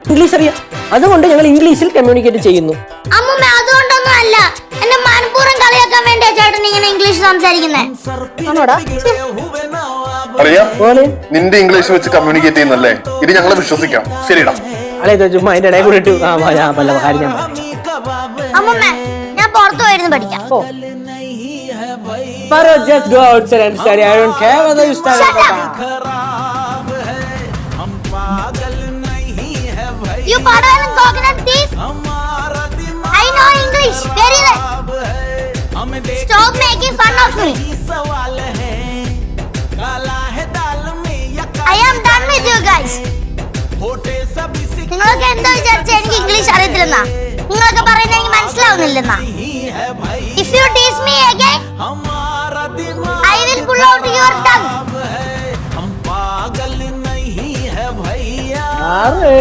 English അറിയാം, അതുകൊണ്ട് ഞങ്ങൾ ഇംഗ്ലീഷിൽ കമ്മ്യൂണിക്കേറ്റ് ചെയ്യുന്നു. അമ്മൂമ്മ അതുകൊണ്ടൊന്നും അല്ല, എന്നെ മനഃപൂർവ്വം കളിയാക്കാൻ വേണ്ടിയാ ചേട്ടൻ ഇങ്ങനെ ഇംഗ്ലീഷ് സംസാരിക്കുന്നേ. അറിയാം, നിന്റെ ഇംഗ്ലീഷ് വെച്ച് കമ്മ്യൂണിക്കേറ്റ് ചെയ്യുന്നല്ലേ, ഇത് ഞങ്ങളെ വിശ്വസിക്കാം. ശരിടാ അല്ലെ, ചുമ്മാ അതിന്റെ ഇടയിൽ കൂടെ ഇട്ടു. പല കാര്യം ഞാൻ അമ്മൂമ്മ, ഞാൻ പുറത്തു പോയിരുന്നു പഠിക്കാം. just go outside and study. I don't care whether you study. You watermelon coconut thief. I know English very well. Stop making fun of me. I am done with you guys. നിങ്ങൾക്ക് എന്താ വിചാരിച്ച എനിക്ക് English അറിയത്തില്ലെന്നാ? നിങ്ങൾക്ക് പറയുന്നത് എനിക്ക് മനസ്സിലാവുന്നില്ലെന്നാ? If you tease me again, I will pull out your tongue. Arre.